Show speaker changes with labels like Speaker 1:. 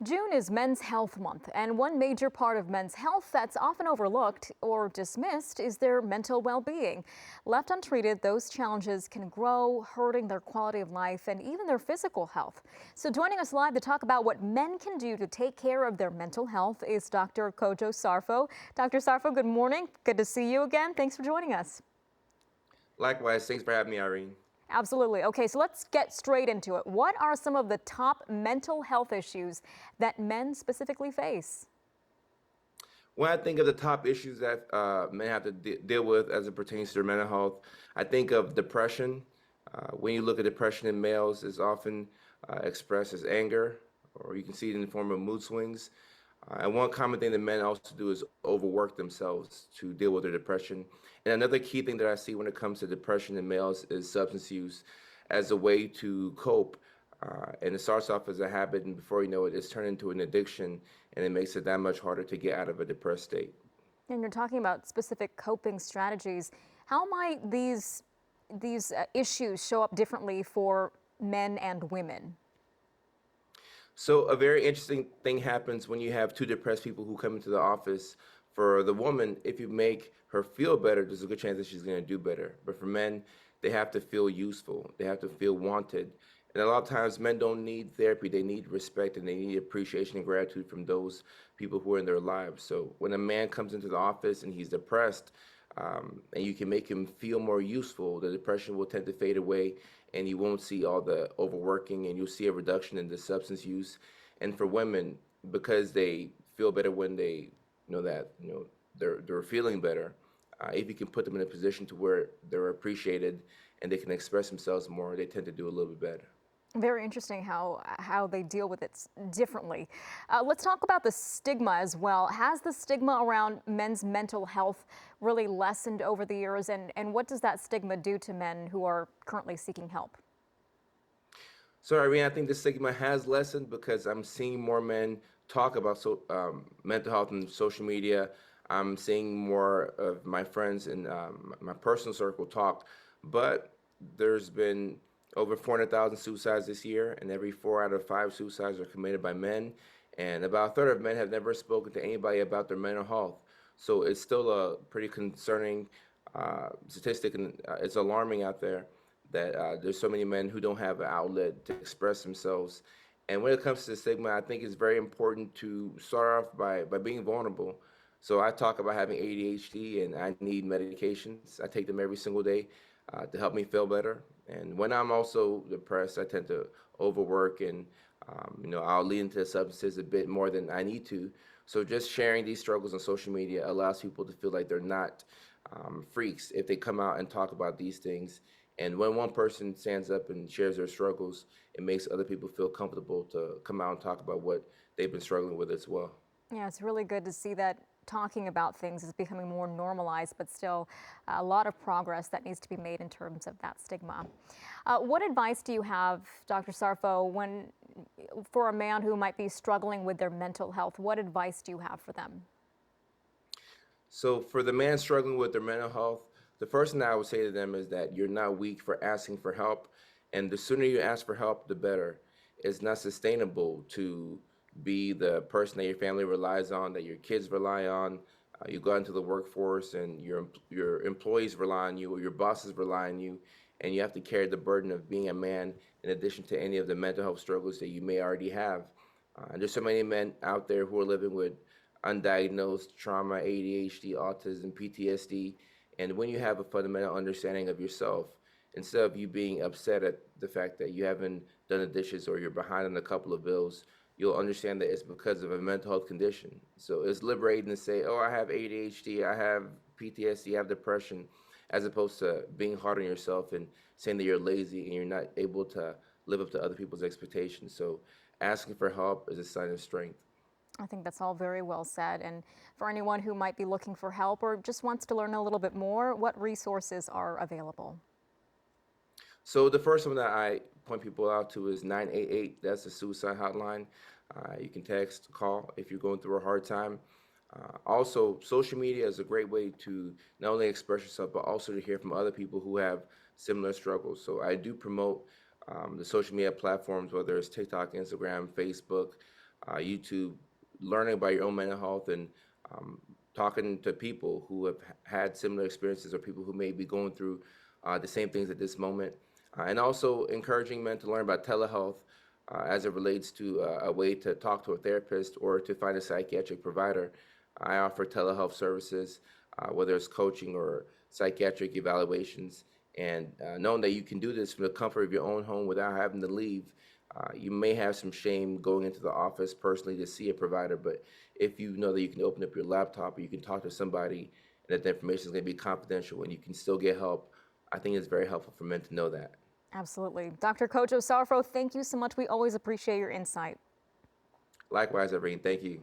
Speaker 1: June is Men's Health Month, and one major part of men's health that's often overlooked or dismissed is their mental well-being. Left untreated, those challenges can grow, hurting their quality of life and even their physical health. So joining us live to talk about what men can do to take care of their mental health is Dr. Kojo Sarfo. Dr. Sarfo, good morning. Good to see you again. Thanks for joining us.
Speaker 2: Likewise, thanks for having me, Irene.
Speaker 1: Absolutely. Okay, so let's get straight into it. What are some of the top mental health issues that men specifically face?
Speaker 2: When I think of the top issues that men have to deal with as it pertains to their mental health, I think of depression. When you look at depression in males, it's often expressed as anger, or you can see it in the form of mood swings. And one common thing that men also do is overwork themselves to deal with their depression. And another key thing that I see when it comes to depression in males is substance use as a way to cope. And it starts off as a habit, and before you know it, it's turned into an addiction, and it makes it that much harder to get out of a depressed state.
Speaker 1: And you're talking about specific coping strategies. How might these issues show up differently for men and women?
Speaker 2: So a very interesting thing happens when you have two depressed people who come into the office. For the woman, if you make her feel better, there's a good chance that she's going to do better. But for men, they have to feel useful. They have to feel wanted. And a lot of times men don't need therapy. They need respect and they need appreciation and gratitude from those people who are in their lives. So when a man comes into the office and he's depressed, and you can make him feel more useful, the depression will tend to fade away and you won't see all the overworking, and you'll see a reduction in the substance use. And for women, because they feel better when they know that they're feeling better, if you can put them in a position to where they're appreciated and they can express themselves more, they tend to do a little bit better.
Speaker 1: Very interesting how they deal with it differently. Let's talk about the stigma as well. Has the stigma around men's mental health really lessened over the years, and what does that stigma do to men who are currently seeking help?
Speaker 2: So, Irene, I think the stigma has lessened because I'm seeing more men talk about mental health in social media. I'm seeing more of my friends in my personal circle talk, but there's been over 400,000 suicides this year, and every 4 out of 5 suicides are committed by men. And about a third of men have never spoken to anybody about their mental health. So it's still a pretty concerning statistic, and it's alarming out there that there's so many men who don't have an outlet to express themselves. And when it comes to the stigma, I think it's very important to start off by being vulnerable. So I talk about having ADHD and I need medications. I take them every single day to help me feel better. And when I'm also depressed, I tend to overwork and I'll lean into substances a bit more than I need to. So just sharing these struggles on social media allows people to feel like they're not freaks if they come out and talk about these things. And when one person stands up and shares their struggles, it makes other people feel comfortable to come out and talk about what they've been struggling with as well.
Speaker 1: Yeah, it's really good to see that talking about things is becoming more normalized, but still a lot of progress that needs to be made in terms of that stigma. What advice do you have, Dr. Sarfo, for a man who might be struggling with their mental health? What advice do you have for them?
Speaker 2: So for the man struggling with their mental health, the first thing I would say to them is that you're not weak for asking for help. And the sooner you ask for help, the better. It's not sustainable to be the person that your family relies on, that your kids rely on. You go into the workforce and your employees rely on you, or your bosses rely on you, and you have to carry the burden of being a man in addition to any of the mental health struggles that you may already have. And there's so many men out there who are living with undiagnosed trauma, ADHD, autism, PTSD. And when you have a fundamental understanding of yourself, instead of you being upset at the fact that you haven't done the dishes or you're behind on a couple of bills, you'll understand that it's because of a mental health condition. So it's liberating to say, oh, I have ADHD, I have PTSD, I have depression, as opposed to being hard on yourself and saying that you're lazy and you're not able to live up to other people's expectations. So asking for help is a sign of strength.
Speaker 1: I think that's all very well said. And for anyone who might be looking for help or just wants to learn a little bit more, what resources are available?
Speaker 2: So the first one that I point people out to is 988. That's the suicide hotline. You can text, call if you're going through a hard time. Also, social media is a great way to not only express yourself, but also to hear from other people who have similar struggles. So I do promote the social media platforms, whether it's TikTok, Instagram, Facebook, YouTube, learning about your own mental health and um, talking to people who have had similar experiences or people who may be going through the same things at this moment. And also encouraging men to learn about telehealth as it relates to a way to talk to a therapist or to find a psychiatric provider. I offer telehealth services, whether it's coaching or psychiatric evaluations. And knowing that you can do this from the comfort of your own home without having to leave, you may have some shame going into the office personally to see a provider, but if you know that you can open up your laptop or you can talk to somebody and that the information is going to be confidential and you can still get help, I think it's very helpful for men to know that.
Speaker 1: Absolutely. Dr. Kojo Sarfo, thank you so much. We always appreciate your insight.
Speaker 2: Likewise, Irene, thank you.